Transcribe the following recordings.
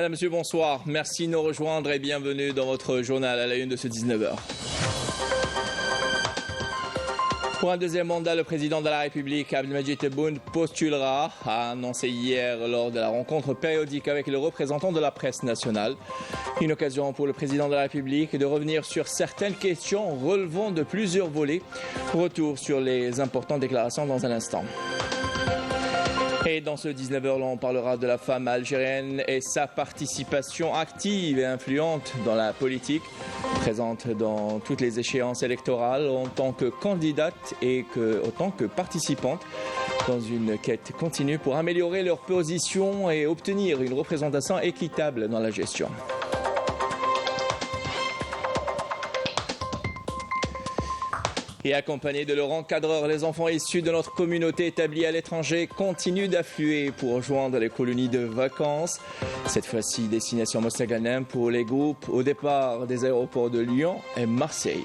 Madame, Monsieur, bonsoir. Merci de nous rejoindre et bienvenue dans votre journal à la une de ce 19h. Pour un deuxième mandat, le président de la République, Abdelmadjid Tebboune, postulera, a annoncé hier lors de la rencontre périodique avec les représentants de la presse nationale. Une occasion pour le président de la République de revenir sur certaines questions relevant de plusieurs volets. Retour sur les importantes déclarations dans un instant. Et dans ce 19h, on parlera de la femme algérienne et sa participation active et influente dans la politique, présente dans toutes les échéances électorales en tant que candidate et en tant que participante dans une quête continue pour améliorer leur position et obtenir une représentation équitable dans la gestion. Et accompagnés de leur encadreur, les enfants issus de notre communauté établie à l'étranger continuent d'affluer pour rejoindre les colonies de vacances. Cette fois-ci, destination Mostaganem pour les groupes au départ des aéroports de Lyon et Marseille.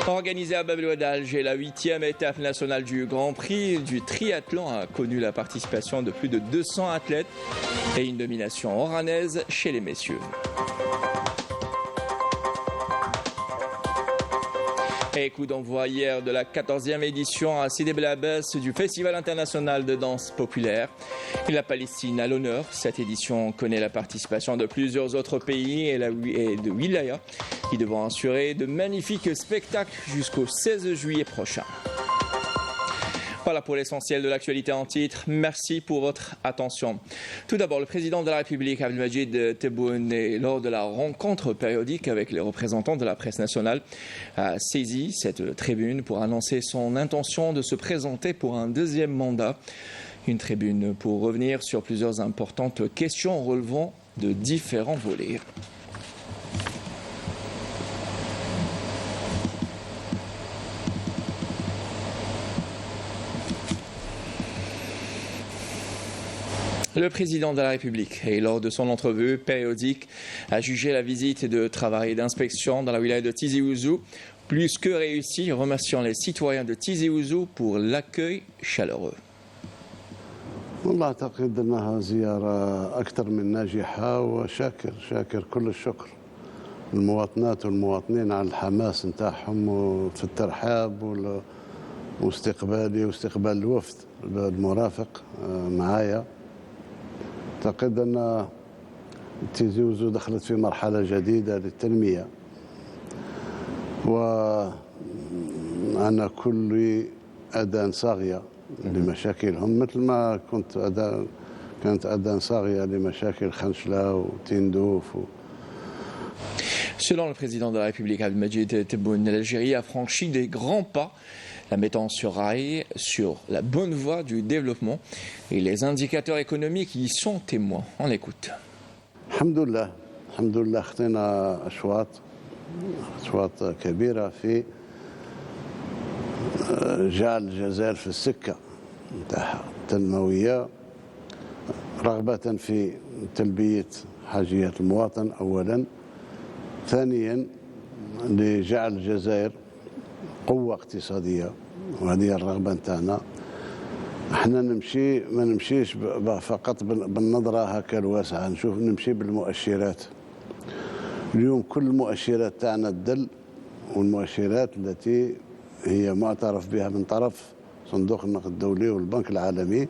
Organisée à Bab el-Oued à Alger, la 8e étape nationale du Grand Prix du triathlon a connu la participation de plus de 200 athlètes et une domination oranaise chez les messieurs. Et coup d'envoi hier de la 14e édition à Sidi Bel Abbès du Festival international de danse populaire. Et la Palestine à l'honneur. Cette édition connaît la participation de plusieurs autres pays et de Wilaya qui devront assurer de magnifiques spectacles jusqu'au 16 juillet prochain. Voilà pour l'essentiel de l'actualité en titre. Merci pour votre attention. Tout d'abord, le président de la République, Abdelmadjid Tebboune, lors de la rencontre périodique avec les représentants de la presse nationale, a saisi cette tribune pour annoncer son intention de se présenter pour un deuxième mandat. Une tribune pour revenir sur plusieurs importantes questions relevant de différents volets. Le président de la République, et lors de son entrevue périodique, a jugé la visite de travail et d'inspection dans la wilaya de Tizi Ouzou plus que réussie, remerciant les citoyens de Tizi Ouzou pour l'accueil chaleureux. والله أعتقد أنها زيارة أكثر من ناجحة وشاكر كل الشكر المواطنات والمواطنين على الحماس نتاعهم في الترحاب واستقبالي واستقبال الوفد المرافق معايا. أعتقد أن تيزي وزو دخلت في مرحلة جديدة للتنمية وأنا كل أذان صاغية لمشاكلهم مثل ما كانت أذان صاغية لمشاكل خنشلة وتندوف Selon le président de la République, Abdelmadjid Tebboune, l'Algérie a franchi des grands pas, la mettant sur rail, sur la bonne voie du développement, et les indicateurs économiques y sont témoins. On écoute. الحمد لله خطينا أشواط كبيرة في جعل الجزائر في السكة نتاعها التنموية رغبة في تلبية حاجيات المواطن أولا، ثانيا لجعل الجزائر قوة اقتصادية وهذه الرغبة نتاعنا. احنا ما نمشيش فقط بالنظرة هكا الواسعة، نمشي بالمؤشرات. اليوم كل المؤشرات تاعنا تدل، والمؤشرات التي هي معترف بها من طرف صندوق النقد الدولي والبنك العالمي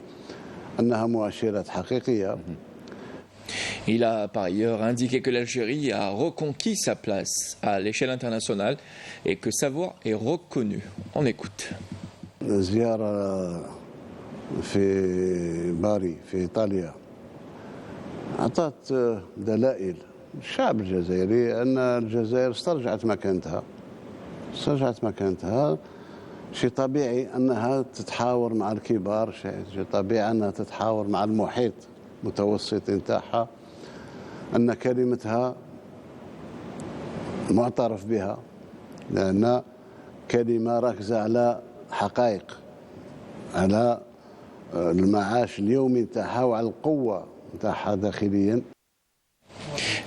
أنها مؤشرات حقيقية. Il a par ailleurs indiqué que l'Algérie a reconquis sa place à l'échelle internationale et que sa voix est reconnue. On écoute. زيارة في باري في إيطاليا أعطت دلائل الشعب الجزائري أن الجزائر استرجعت مكانتها. شيء طبيعي أنها تتحاور مع الكبار، شيء طبيعي أنها تتحاور مع المحيط المتوسط نتاعها، أن كلمتها معترف بها لأن كلمة راكزة على حقائق، على المعاش اليومي نتاعها وعلى القوة نتاعها داخليا.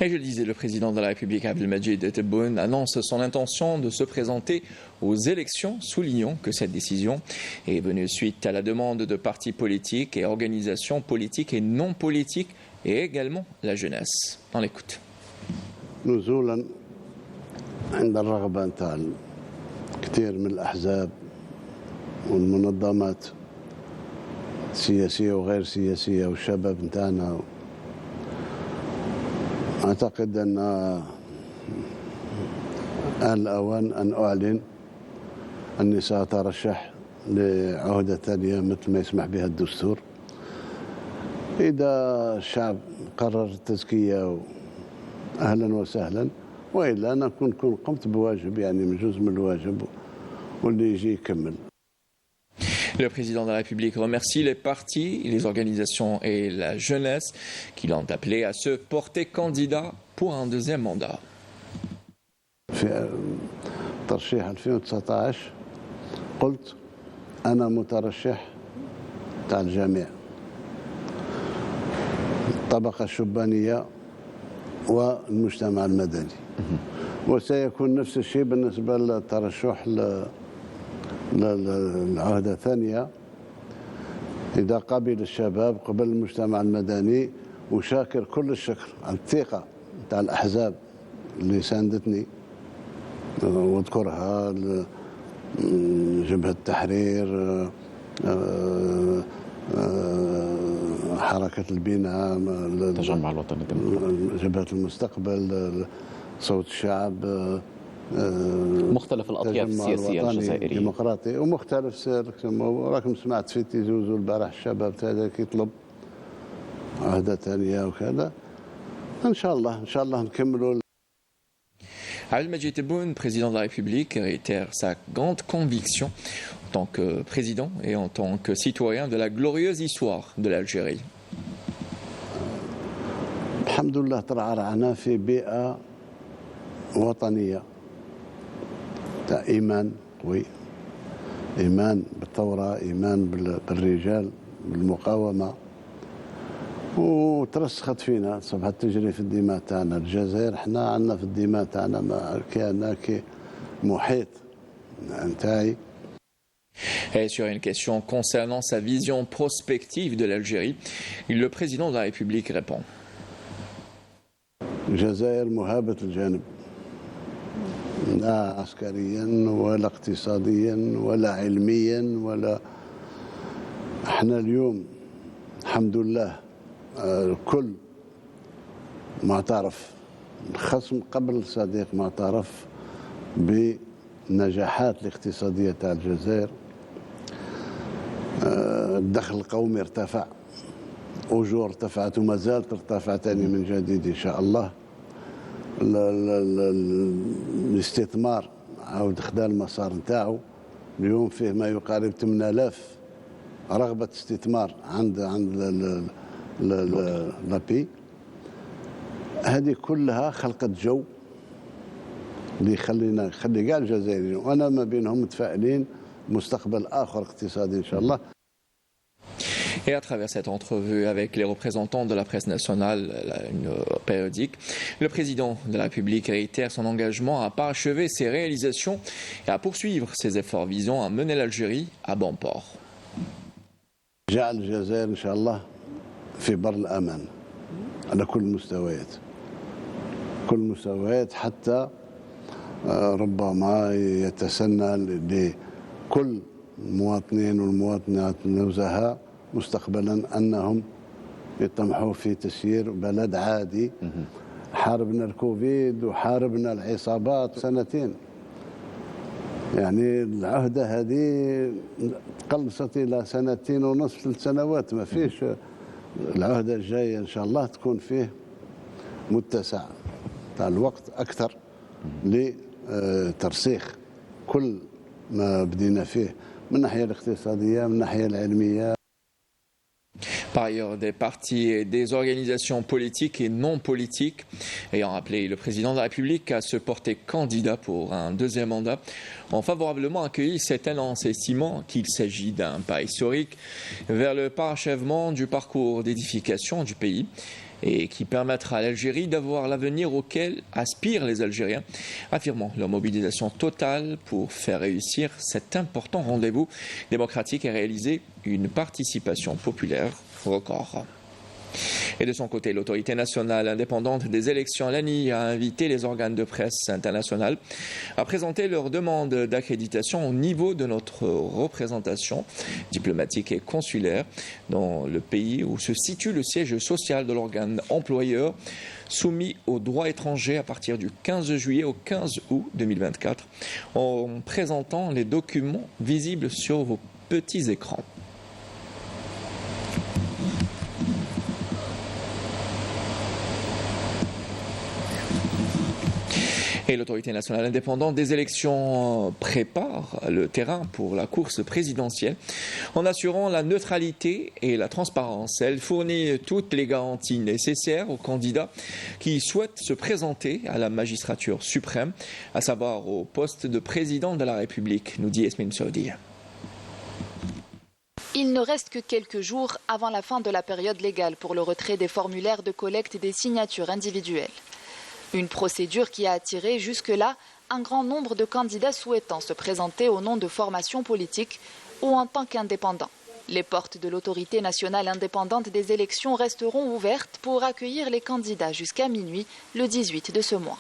Et je le disais, le président de la République, Abdelmadjid Tebboune, annonce son intention de se présenter aux élections, soulignant que cette décision est venue suite à la demande de partis politiques et organisations politiques et non politiques, et également la jeunesse. On l'écoute. نزولا عند الرغبة نتاع كثير من الأحزاب والمنظمات السياسية وغير سياسية والشباب نتاعنا، أعتقد أن آن الأوان أن أعلن أني سأترشح لعهدة ثانية مثل ما يسمح بها الدستور. إذا الشعب قرر التزكية أهلا وسهلا، وإلا أنا كنت قمت بواجب، يعني من جزء من الواجب واللي يجي يكمل. Le président de la République remercie les partis, les organisations et la jeunesse qui l'ont appelé à se porter candidat pour un deuxième mandat. في ترشيح 2019 قلت أنا مترشح تاع الجميع، الطبقة الشبانية والمجتمع المدني، وسيكون نفس الشيء بالنسبة للترشح للعهدة الثانية. إذا قبل الشباب قبل المجتمع المدني، وشاكر كل الشكر على الثقة تاع الأحزاب اللي ساندتني، واذكرها جبهة التحرير، حركة البناء، التجمع الوطني الديمقراطي، جبهة المستقبل، صوت الشعب، مختلف الأطياف السياسية الجزائرية الديمقراطي ومختلف. راكم سمعت في تيزوزو البارح الشباب هذاك يطلب عهدة ثانية وكذا. إن شاء الله نكملوا. Abdelmadjid Tebboune, président de la République, réitère sa grande conviction en tant que président et en tant que citoyen de la glorieuse histoire de l'Algérie. الحمد لله ترعرعنا في بيئة وطنية تاع إيمان قوي، إيمان بالثورة، إيمان بالرجال، بالمقاومة، وترسخت فينا، أصبحت تجري في الدماء تاعنا. الجزائر حنا عندنا في الدماء تاعنا كأنها محيط نتاعي. Et sur une question concernant sa vision prospective de l'Algérie, le président de la République répond. الجزائر مهابة الجانب، لا عسكريا ولا اقتصاديا ولا علميا ولا. احنا اليوم الحمد لله كل معترف، الخصم قبل صديق معترف بالنجاحات الاقتصادية تاع الجزائر. الدخل القومي ارتفع، أجور ارتفعت وما زالت ترتفع تاني من جديد إن شاء الله. الاستثمار عاود خدا المسار نتاعو، اليوم فيه ما يقارب 8000 رغبة استثمار عند لابي. هذه كلها خلقت جو اللي يخلي كاع الجزائريين وانا ما بينهم متفائلين مستقبل آخر اقتصادي إن شاء الله. Et à travers cette entrevue avec les représentants de la presse nationale, une périodique, le président de la République réitère son engagement à parachever ses réalisations et à poursuivre ses efforts visant à mener l'Algérie à bon port. جعل الجزائر إن شاء الله في بر الأمان على كل المستويات، كل المستويات، حتى ربما يتسنى لكل المواطنين والمواطنات النزهاء مستقبلا أنهم يطمحوا في تسيير بلد عادي. حاربنا الكوفيد وحاربنا العصابات سنتين، يعني العهدة هذه قلصت إلى 2.5 3 سنوات، ما فيش. العهدة الجاية إن شاء الله تكون فيه متسع تاع الوقت أكثر لترسيخ كل ما بدينا فيه من الناحية الاقتصادية، من الناحية العلمية. Par ailleurs, des partis et des organisations politiques et non politiques ayant appelé le président de la République à se porter candidat pour un deuxième mandat ont favorablement accueilli cette annonce, estimant qu'il s'agit d'un pas historique vers le parachèvement du parcours d'édification du pays et qui permettra à l'Algérie d'avoir l'avenir auquel aspirent les Algériens, affirmant leur mobilisation totale pour faire réussir cet important rendez-vous démocratique et réaliser une participation populaire record. Et de son côté, l'autorité nationale indépendante des élections, l'ANI, a invité les organes de presse internationales à présenter leur demande d'accréditation au niveau de notre représentation diplomatique et consulaire dans le pays où se situe le siège social de l'organe employeur soumis au droit étranger à partir du 15 juillet au 15 août 2024 en présentant les documents visibles sur vos petits écrans. Et l'autorité nationale indépendante des élections prépare le terrain pour la course présidentielle en assurant la neutralité et la transparence. Elle fournit toutes les garanties nécessaires aux candidats qui souhaitent se présenter à la magistrature suprême, à savoir au poste de président de la République, nous dit Yasmine Saoudi. Il ne reste que quelques jours avant la fin de la période légale pour le retrait des formulaires de collecte des signatures individuelles. Une procédure qui a attiré jusque-là un grand nombre de candidats souhaitant se présenter au nom de formations politiques ou en tant qu'indépendants. Les portes de l'autorité nationale indépendante des élections resteront ouvertes pour accueillir les candidats jusqu'à minuit le 18 de ce mois.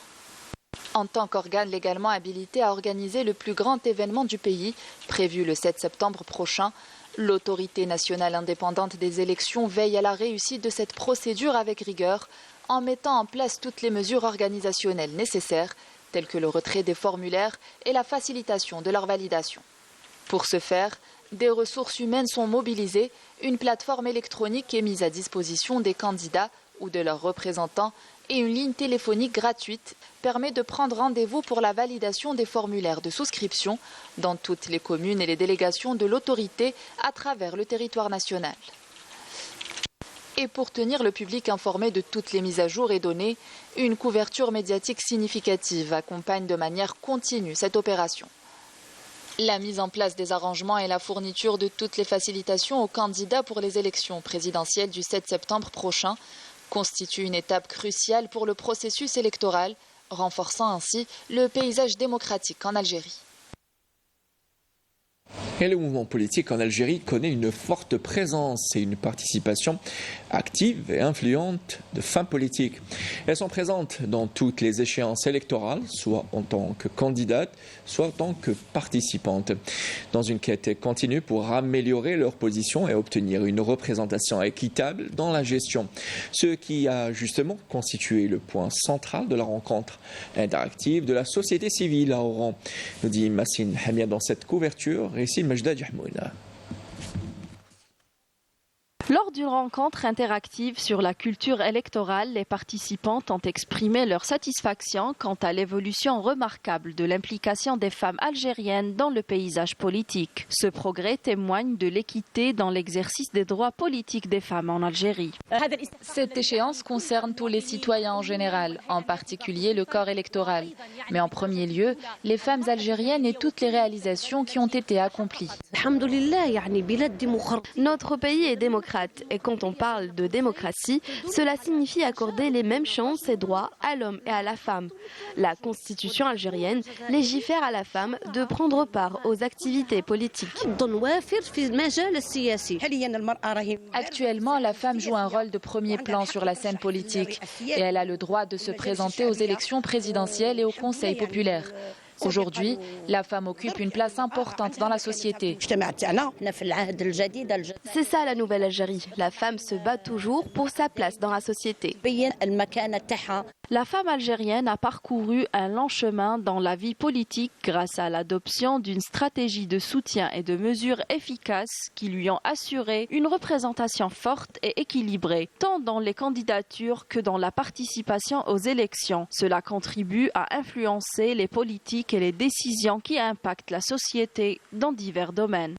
En tant qu'organe légalement habilité à organiser le plus grand événement du pays, prévu le 7 septembre prochain, l'autorité nationale indépendante des élections veille à la réussite de cette procédure avec rigueur, en mettant en place toutes les mesures organisationnelles nécessaires, telles que le retrait des formulaires et la facilitation de leur validation. Pour ce faire, des ressources humaines sont mobilisées, une plateforme électronique est mise à disposition des candidats ou de leurs représentants et une ligne téléphonique gratuite permet de prendre rendez-vous pour la validation des formulaires de souscription dans toutes les communes et les délégations de l'autorité à travers le territoire national. Et pour tenir le public informé de toutes les mises à jour et données, une couverture médiatique significative accompagne de manière continue cette opération. La mise en place des arrangements et la fourniture de toutes les facilitations aux candidats pour les élections présidentielles du 7 septembre prochain constituent une étape cruciale pour le processus électoral, renforçant ainsi le paysage démocratique en Algérie. Et le mouvement politique en Algérie connaît une forte présence et une participation active et influente de femmes politiques. Elles sont présentes dans toutes les échéances électorales, soit en tant que candidates, soit en tant que participantes, dans une quête continue pour améliorer leur position et obtenir une représentation équitable dans la gestion. Ce qui a justement constitué le point central de la rencontre interactive de la société civile à Oran, nous dit Massine Hamia dans cette couverture. Ici, Majda Jahmouna. Lors d'une rencontre interactive sur la culture électorale, les participantes ont exprimé leur satisfaction quant à l'évolution remarquable de l'implication des femmes algériennes dans le paysage politique. Ce progrès témoigne de l'équité dans l'exercice des droits politiques des femmes en Algérie. Cette échéance concerne tous les citoyens en général, en particulier le corps électoral. Mais en premier lieu, les femmes algériennes et toutes les réalisations qui ont été accomplies. Notre pays est démocratique. Et quand on parle de démocratie, cela signifie accorder les mêmes chances et droits à l'homme et à la femme. La constitution algérienne légifère à la femme de prendre part aux activités politiques. Actuellement, la femme joue un rôle de premier plan sur la scène politique et elle a le droit de se présenter aux élections présidentielles et au Conseil populaire. Aujourd'hui, la femme occupe une place importante dans la société. C'est ça la nouvelle Algérie. La femme se bat toujours pour sa place dans la société. La femme algérienne a parcouru un long chemin dans la vie politique grâce à l'adoption d'une stratégie de soutien et de mesures efficaces qui lui ont assuré une représentation forte et équilibrée, tant dans les candidatures que dans la participation aux élections. Cela contribue à influencer les politiques et les décisions qui impactent la société dans divers domaines.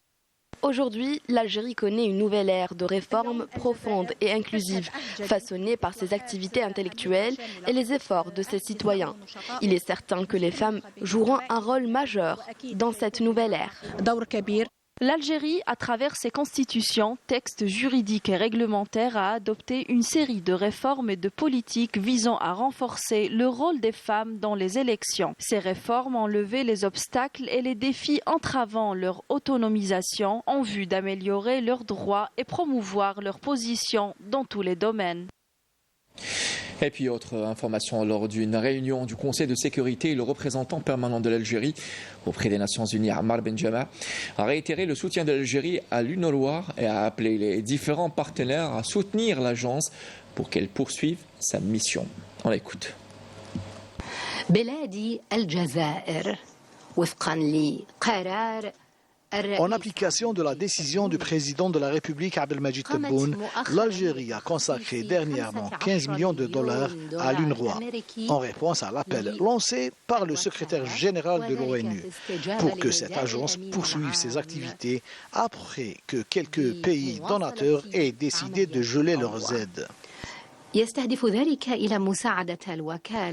Aujourd'hui, l'Algérie connaît une nouvelle ère de réformes profondes et inclusives, façonnées par ses activités intellectuelles et les efforts de ses citoyens. Il est certain que les femmes joueront un rôle majeur dans cette nouvelle ère. L'Algérie, à travers ses constitutions, textes juridiques et réglementaires, a adopté une série de réformes et de politiques visant à renforcer le rôle des femmes dans les élections. Ces réformes ont levé les obstacles et les défis entravant leur autonomisation en vue d'améliorer leurs droits et promouvoir leur position dans tous les domaines. Et puis autre information, lors d'une réunion du Conseil de sécurité, le représentant permanent de l'Algérie auprès des Nations Unies, Ammar Benjama, a réitéré le soutien de l'Algérie à l'UNRWA et a appelé les différents partenaires à soutenir l'agence pour qu'elle poursuive sa mission. On l'écoute. بلادي الجزائر وفقا لقرار En application de la décision du président de la République Abdelmadjid Tebboune, l'Algérie a consacré dernièrement 15 millions de dollars à l'UNRWA en réponse à l'appel lancé par le secrétaire général de l'ONU pour que cette agence poursuive ses activités après que quelques pays donateurs aient décidé de geler leurs aides.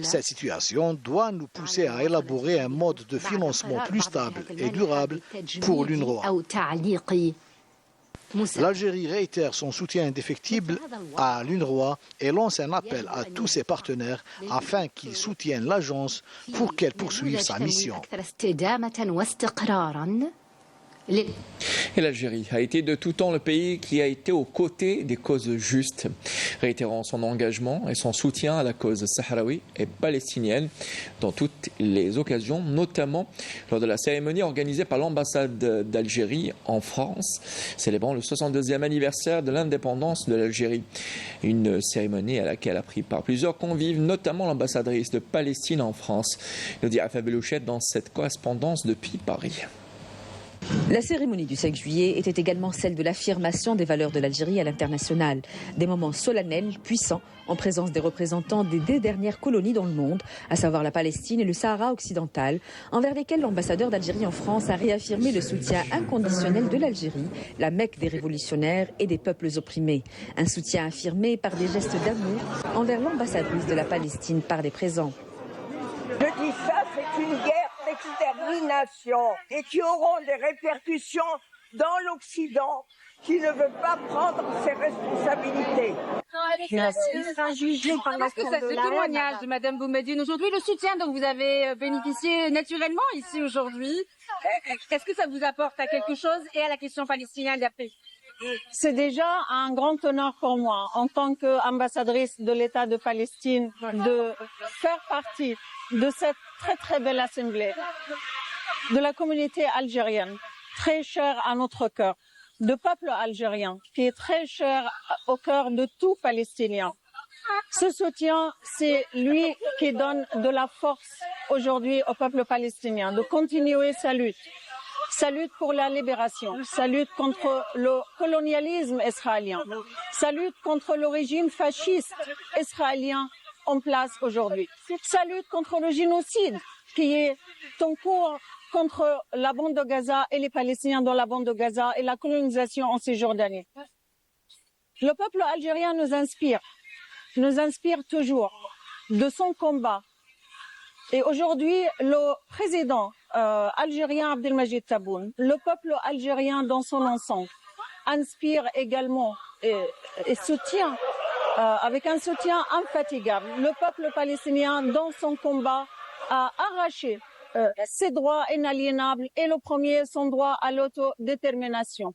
Cette situation doit nous pousser à élaborer un mode de financement plus stable et durable pour l'UNRWA. L'Algérie réitère son soutien indéfectible à l'UNRWA et lance un appel à tous ses partenaires afin qu'ils soutiennent l'agence pour qu'elle poursuive sa mission. Et l'Algérie a été de tout temps le pays qui a été aux côtés des causes justes, réitérant son engagement et son soutien à la cause sahraoui et palestinienne dans toutes les occasions, notamment lors de la cérémonie organisée par l'ambassade d'Algérie en France, célébrant le 62e anniversaire de l'indépendance de l'Algérie. Une cérémonie à laquelle a pris part plusieurs convives, notamment l'ambassadrice de Palestine en France, nous dit Afa Belouchet dans cette correspondance depuis Paris. La cérémonie du 5 juillet était également celle de l'affirmation des valeurs de l'Algérie à l'international. Des moments solennels, puissants, en présence des représentants des deux dernières colonies dans le monde, à savoir la Palestine et le Sahara occidental, envers lesquels l'ambassadeur d'Algérie en France a réaffirmé le soutien inconditionnel de l'Algérie, la Mecque des révolutionnaires et des peuples opprimés. Un soutien affirmé par des gestes d'amour envers l'ambassadrice de la Palestine par les présents. Je dis ça, c'est une guerre d'extermination et qui auront des répercussions dans l'Occident qui ne veut pas prendre ses responsabilités. Parce que c'est ce témoignage de Mme Boumediene aujourd'hui, le soutien dont vous avez bénéficié naturellement ici aujourd'hui, est-ce que ça vous apporte à quelque chose et à la question palestinienne d'après? C'est déjà un grand honneur pour moi, en tant qu'ambassadrice de l'État de Palestine, de faire partie de cette très très belle assemblée, de la communauté algérienne, très chère à notre cœur, de peuple algérien, qui est très cher au cœur de tout Palestinien. Ce soutien, c'est lui qui donne de la force aujourd'hui au peuple palestinien, de continuer sa lutte. Sa lutte pour la libération, sa lutte contre le colonialisme israélien, sa lutte contre le régime fasciste israélien en place aujourd'hui, sa lutte contre le génocide qui est en cours contre la bande de Gaza et les Palestiniens dans la bande de Gaza et la colonisation en Cisjordanie. Le peuple algérien nous inspire toujours de son combat. Et aujourd'hui, le président algérien Abdelmadjid Tebboune, le peuple algérien dans son ensemble, inspire également et soutient avec un soutien infatigable le peuple palestinien dans son combat à arracher ses droits inaliénables et le premier, son droit à l'autodétermination.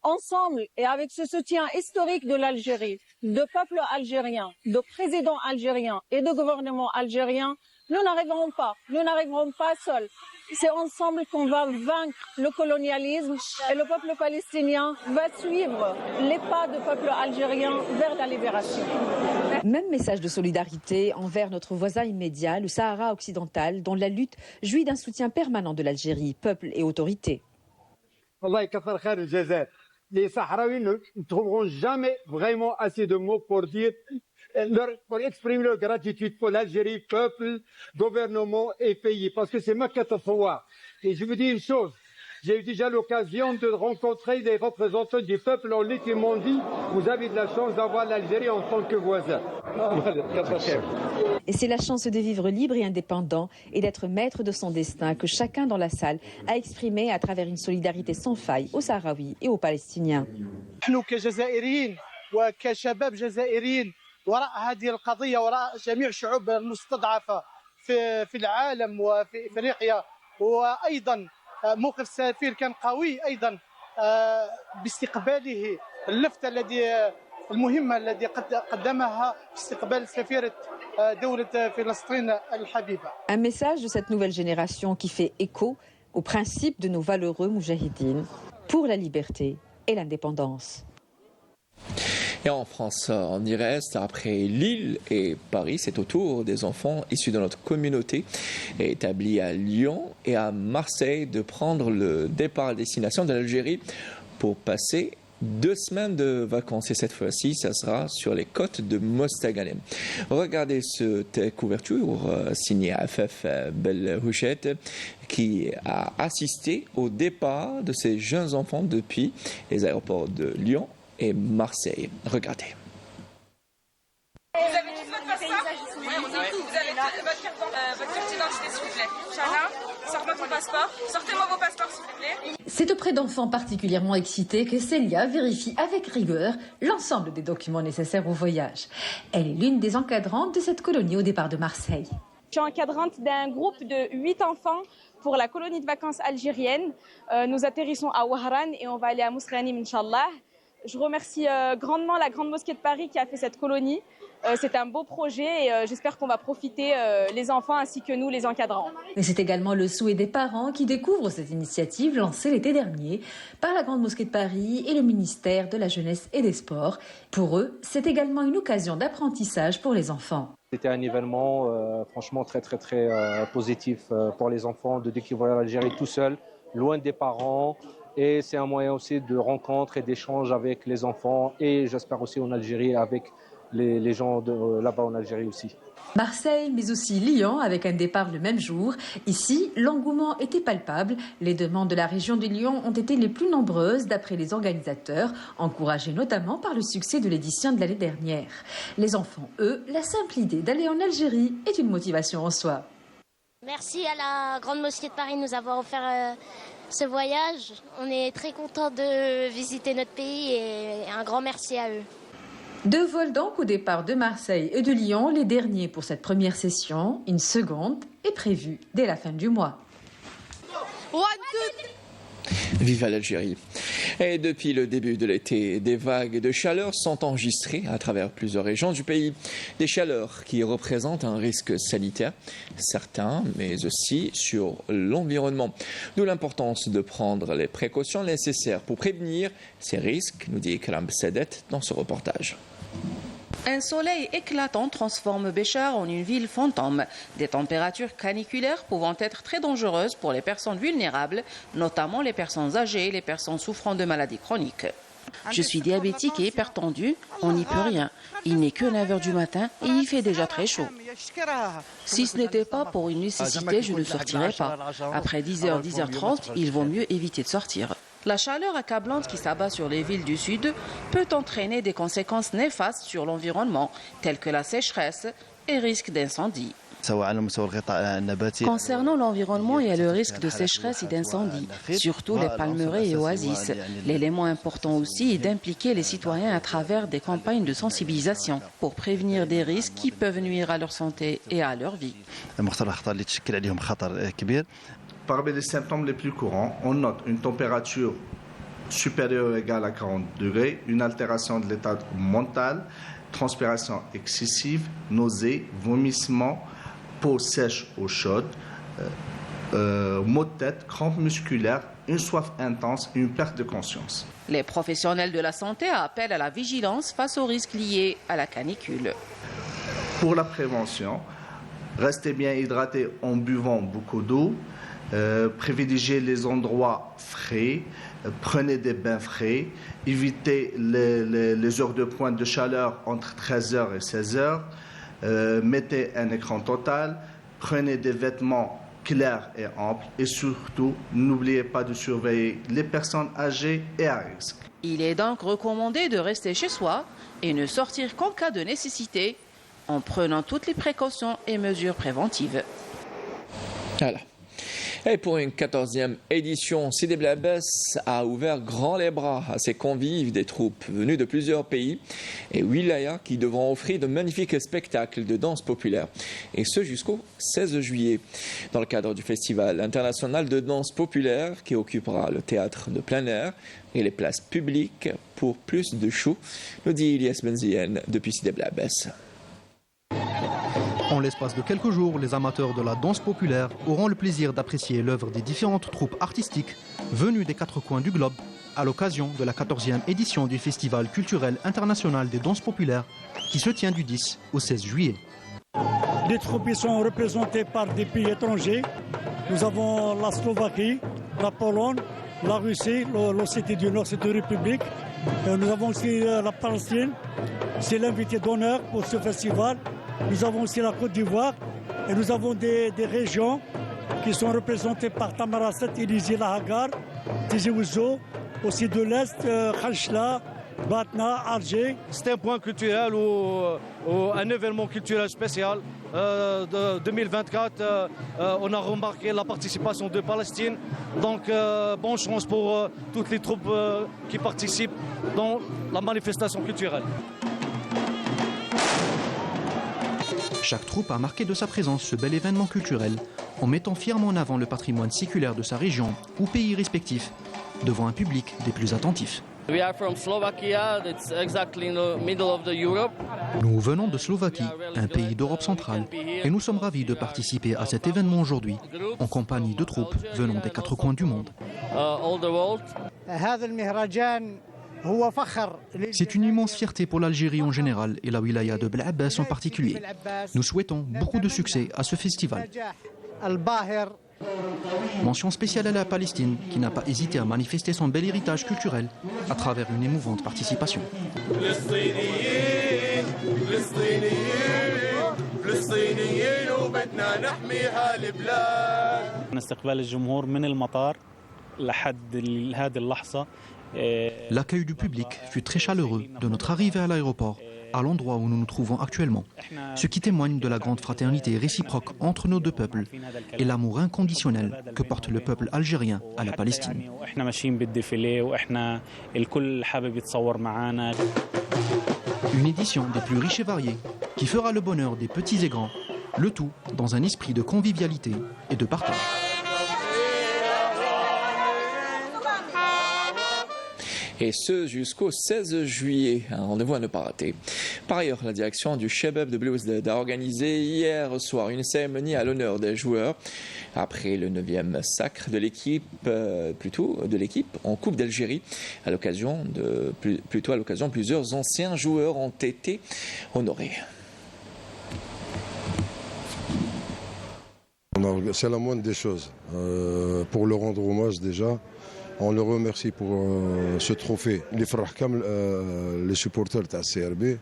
Ensemble et avec ce soutien historique de l'Algérie, de peuple algérien, de président algérien et de gouvernement algérien, nous n'arriverons pas seuls. C'est ensemble qu'on va vaincre le colonialisme et le peuple palestinien va suivre les pas du peuple algérien vers la libération. Même message de solidarité envers notre voisin immédiat, le Sahara occidental, dont la lutte jouit d'un soutien permanent de l'Algérie, peuple et autorité. Les Sahraouis ne trouveront jamais vraiment assez de mots pour exprimer leur gratitude pour l'Algérie, peuple, gouvernement et pays, parce que c'est Makkat al-Thawar. Et je vous dis une chose, J'ai eu déjà l'occasion de rencontrer des représentants du peuple en ligne qui m'ont dit « Vous avez de la chance d'avoir l'Algérie en tant que voisin. » Et c'est la chance de vivre libre et indépendant et d'être maître de son destin que chacun dans la salle a exprimé à travers une solidarité sans faille aux Sahraouis et aux Palestiniens. نحن كجزائريين وكشباب جزائريين وراء هذه القضية وراء جميع الشعوب المستضعفة في العالم وفي إفريقيا وأيضا موقف السفير كان قوي أيضا باستقباله اللفتة المهمة التي قدمها باستقبال سفيرة دولة فلسطين الحبيبة. Un message de cette nouvelle génération qui fait écho aux principes de nos valeureux moujahidines pour la liberté et l'indépendance. Et en France, on y reste. Après Lille et Paris, c'est au tour des enfants issus de notre communauté établis à Lyon et à Marseille de prendre le départ à destination de l'Algérie pour passer 2 semaines de vacances. Et cette fois-ci, ça sera sur les côtes de Mostaganem. Regardez cette couverture signée Afef Belhouchet qui a assisté au départ de ces jeunes enfants depuis les aéroports de Lyon et Marseille. Regardez. Vous avez tout votre passeport? Oui, on a tout. Vous avez votre carte d'identité, s'il vous plaît. Chana, sors-moi ton passeport. Sortez-moi vos passeports, s'il vous plaît. C'est auprès d'enfants particulièrement excités que Célia vérifie avec rigueur l'ensemble des documents nécessaires au voyage. Elle est l'une des encadrantes de cette colonie au départ de Marseille. Je suis encadrante d'un groupe de 8 enfants pour la colonie de vacances algérienne. Nous atterrissons à Ouahran et on va aller à Mousranim, Inch'Allah. Je remercie grandement la Grande Mosquée de Paris qui a fait cette colonie. C'est un beau projet et j'espère qu'on va profiter, les enfants ainsi que nous, les encadrants. Et c'est également le souhait des parents qui découvrent cette initiative lancée l'été dernier par la Grande Mosquée de Paris et le ministère de la Jeunesse et des Sports. Pour eux, c'est également une occasion d'apprentissage pour les enfants. C'était un événement franchement très positif pour les enfants de découvrir l'Algérie tout seul, loin des parents. Et c'est un moyen aussi de rencontre et d'échange avec les enfants et j'espère aussi en Algérie avec les gens là-bas en Algérie aussi. Marseille, mais aussi Lyon, avec un départ le même jour. Ici, l'engouement était palpable. Les demandes de la région de Lyon ont été les plus nombreuses d'après les organisateurs, encouragés notamment par le succès de l'édition de l'année dernière. Les enfants, eux, la simple idée d'aller en Algérie est une motivation en soi. Merci à la Grande Mosquée de Paris de nous avoir offert ce voyage. On est très contents de visiter notre pays et un grand merci à eux. 2 vols donc au départ de Marseille et de Lyon, les derniers pour cette première session. Une seconde est prévue dès la fin du mois. Vive l'Algérie. Et depuis le début de l'été, des vagues de chaleur sont enregistrées à travers plusieurs régions du pays. Des chaleurs qui représentent un risque sanitaire certain, mais aussi sur l'environnement. D'où l'importance de prendre les précautions nécessaires pour prévenir ces risques, nous dit Karam Sadet dans ce reportage. Un soleil éclatant transforme Béchar en une ville fantôme. Des températures caniculaires pouvant être très dangereuses pour les personnes vulnérables, notamment les personnes âgées et les personnes souffrant de maladies chroniques. Je suis diabétique et hypertendue, on n'y peut rien. Il n'est que 9h du matin et il fait déjà très chaud. Si ce n'était pas pour une nécessité, je ne sortirais pas. Après 10h, 10h30, il vaut mieux éviter de sortir. La chaleur accablante qui s'abat sur les villes du sud peut entraîner des conséquences néfastes sur l'environnement, telles que la sécheresse et risque d'incendie. Concernant l'environnement, il y a le risque de sécheresse et d'incendie, surtout les palmeraies et oasis. L'élément important aussi est d'impliquer les citoyens à travers des campagnes de sensibilisation pour prévenir des risques qui peuvent nuire à leur santé et à leur vie. Parmi les symptômes les plus courants, on note une température supérieure ou égale à 40 degrés, une altération de l'état mental, transpiration excessive, nausées, vomissements, peau sèche ou chaude, maux de tête, crampes musculaires, une soif intense et une perte de conscience. Les professionnels de la santé appellent à la vigilance face aux risques liés à la canicule. Pour la prévention, restez bien hydraté en buvant beaucoup d'eau. Privilégiez les endroits frais, prenez des bains frais, évitez les heures de pointe de chaleur entre 13h et 16h, mettez un écran total, prenez des vêtements clair et ample. Et surtout, n'oubliez pas de surveiller les personnes âgées et à risque. Il est donc recommandé de rester chez soi et ne sortir qu'en cas de nécessité, en prenant toutes les précautions et mesures préventives. Voilà. Et pour une 14e édition, Sidi Bel Abbès a ouvert grand les bras à ses convives des troupes venues de plusieurs pays et wilayas qui devront offrir de magnifiques spectacles de danse populaire. Et ce jusqu'au 16 juillet. Dans le cadre du Festival international de danse populaire qui occupera le théâtre de plein air et les places publiques pour plus de show, nous dit Ilyas Benzien depuis Sidi Bel Abbès. En l'espace de quelques jours, les amateurs de la danse populaire auront le plaisir d'apprécier l'œuvre des différentes troupes artistiques venues des 4 coins du globe à l'occasion de la 14e édition du Festival culturel international des danses populaires qui se tient du 10 au 16 juillet. Les troupes sont représentées par des pays étrangers. Nous avons la Slovaquie, la Pologne, la Russie, l'Ossétie du Nord, c'est une république. Nous avons aussi la Palestine, c'est l'invité d'honneur pour ce festival. Nous avons aussi la Côte d'Ivoire et nous avons des régions qui sont représentées par Tamarasset, Élysée, La Hagar, Tizi Ouzou, aussi de l'Est, Khanchla, Batna, Alger. C'est un point culturel ou un événement culturel spécial. De 2024, on a remarqué la participation de Palestine. Donc, bonne chance pour toutes les troupes qui participent dans la manifestation culturelle. Chaque troupe a marqué de sa présence ce bel événement culturel en mettant fièrement en avant le patrimoine séculaire de sa région ou pays respectif devant un public des plus attentifs. Nous venons de Slovaquie, un pays d'Europe centrale, et nous sommes ravis de participer à cet événement aujourd'hui en compagnie de troupes venant des 4 coins du monde. C'est une immense fierté pour l'Algérie en général et la wilaya de Bel Abbès en particulier. Nous souhaitons beaucoup de succès à ce festival. Mention spéciale à la Palestine qui n'a pas hésité à manifester son bel héritage culturel à travers une émouvante participation. L'accueil du public fut très chaleureux de notre arrivée à l'aéroport, à l'endroit où nous nous trouvons actuellement, ce qui témoigne de la grande fraternité réciproque entre nos deux peuples et l'amour inconditionnel que porte le peuple algérien à la Palestine. Une édition des plus riches et variées qui fera le bonheur des petits et grands, le tout dans un esprit de convivialité et de partage. Et ce jusqu'au 16 juillet, un rendez-vous à ne pas rater. Par ailleurs, la direction du Chebab de Blue a organisé hier soir une cérémonie à l'honneur des joueurs après le 9e sacre de l'équipe, en Coupe d'Algérie. À l'occasion, plusieurs anciens joueurs ont été honorés. C'est la moindre des choses. Pour le rendre hommage déjà, on le remercie pour ce trophée. Les supporters de la CRB,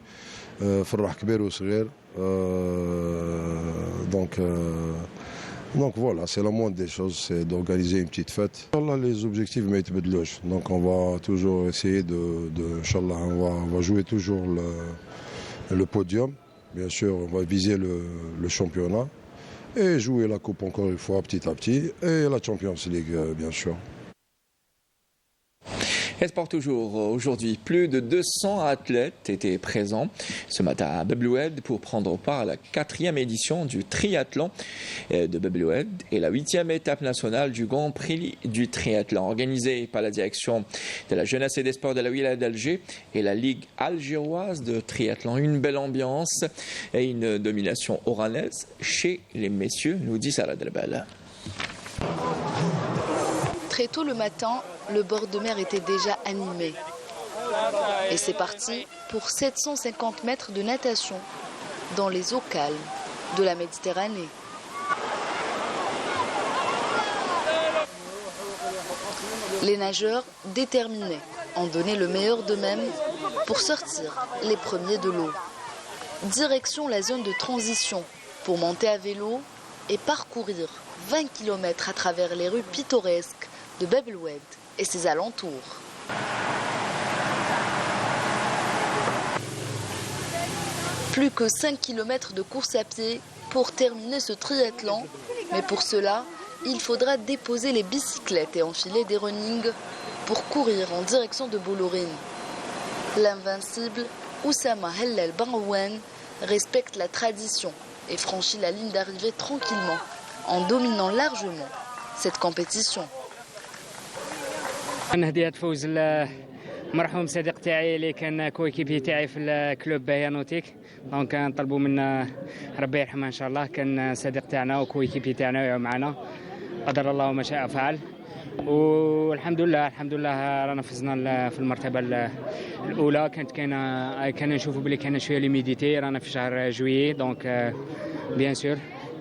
donc voilà, c'est la moindre des choses, c'est d'organiser une petite fête. Les objectifs mettent de l'âge, donc on va toujours essayer Inch'Allah, on va jouer toujours le podium. Bien sûr, on va viser le championnat et jouer la coupe encore une fois petit à petit et la Champions League bien sûr. Et sport toujours, aujourd'hui, plus de 200 athlètes étaient présents ce matin à Bebloued pour prendre part à la 4e édition du triathlon de Bebloued et la 8e étape nationale du Grand Prix du triathlon organisée par la direction de la jeunesse et des sports de la wilaya d'Alger et la Ligue algéroise de triathlon. Une belle ambiance et une domination oranaise chez les messieurs, nous dit Sarah Delbel. Très tôt le matin, le bord de mer était déjà animé. Et c'est parti pour 750 mètres de natation dans les eaux calmes de la Méditerranée. Les nageurs déterminés ont donné le meilleur d'eux-mêmes pour sortir les premiers de l'eau. Direction la zone de transition pour monter à vélo et parcourir 20 km à travers les rues pittoresques de Bab el Oued et ses alentours. Plus que 5 km de course à pied pour terminer ce triathlon, mais pour cela, il faudra déposer les bicyclettes et enfiler des runnings pour courir en direction de Boulourine. L'invincible Oussama Hellel Barouane respecte la tradition et franchit la ligne d'arrivée tranquillement en dominant largement cette compétition. مرحوم صديق تاعي اللي كان كويكيبي تاعي في الكلوب بايانوتيك دونك نطلبوا منه ربي يرحمه ان شاء الله كان صديق تاعنا وكويكيبي تاعنا معنا قدر الله ما شاء فعل والحمد لله رانا فزنا في المرتبه الاولى كان نشوفوا بلي كان شويه ليميديتي رانا في شهر جويي دونك بيان سور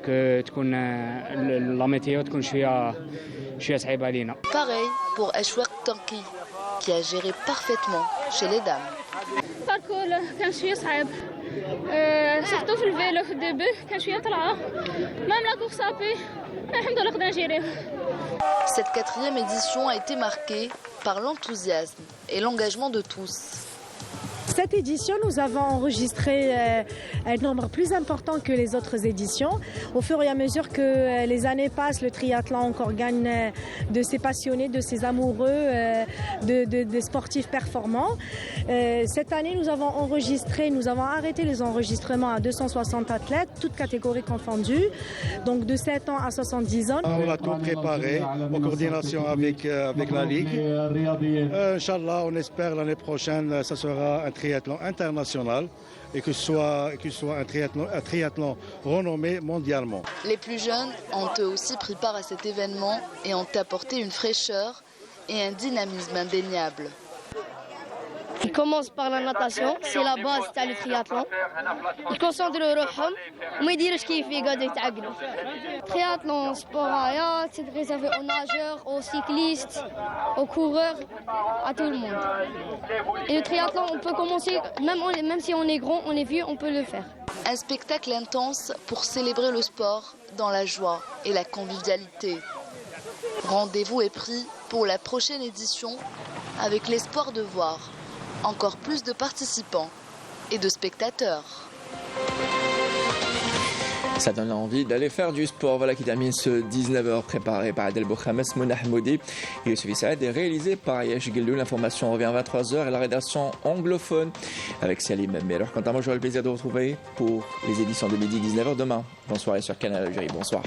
كو تكون لا ميتيو تكون شويه صعيبه علينا. Pareil pour Ashwaq Tanki qui a géré parfaitement chez les dames. الباركور كان شويه صعيب سورتو في الفيلو في الديبي كان شويه طلعه مام لا كورس ابي الحمد لله قدرنا نجيريو. Cette 4e édition a été marquée par l'enthousiasme et l'engagement de tous. Cette édition, nous avons enregistré un nombre plus important que les autres éditions. Au fur et à mesure que les années passent, le triathlon encore gagne de ses passionnés, de ses amoureux, de sportifs performants. Cette année, nous avons arrêté les enregistrements à 260 athlètes, toutes catégories confondues, donc de 7 ans à 70 ans. On a tout préparé en coordination avec la Ligue. Inch'Allah, on espère l'année prochaine, ça sera un triathlon international et que ce soit un triathlon renommé mondialement. Les plus jeunes ont eux aussi pris part à cet événement et ont apporté une fraîcheur et un dynamisme indéniable. Ils commencent par la natation, c'est la base du triathlon. Ils concentrent روحهم وما يديروش كيف يقعدوا يتعقلوا. Triathlon, sport c'est réservé aux nageurs, aux cyclistes, aux coureurs, à tout le monde. Et le triathlon, on peut commencer, même si on est grand, on est vieux, on peut le faire. Un spectacle intense pour célébrer le sport dans la joie et la convivialité. Rendez-vous est pris pour la prochaine édition avec l'espoir de voir encore plus de participants et de spectateurs. Ça donne envie d'aller faire du sport. Voilà qui termine ce 19h préparé par Adel Bouhames, Mouna Hamoudi et le suivi Saad et réalisé par Yesh Gildou. L'information revient à 23h et la rédaction anglophone avec Salim Meller. Quant à moi, j'aurai le plaisir de vous retrouver pour les éditions de midi 19h demain. Bonsoir et sur Canal Algérie. Bonsoir.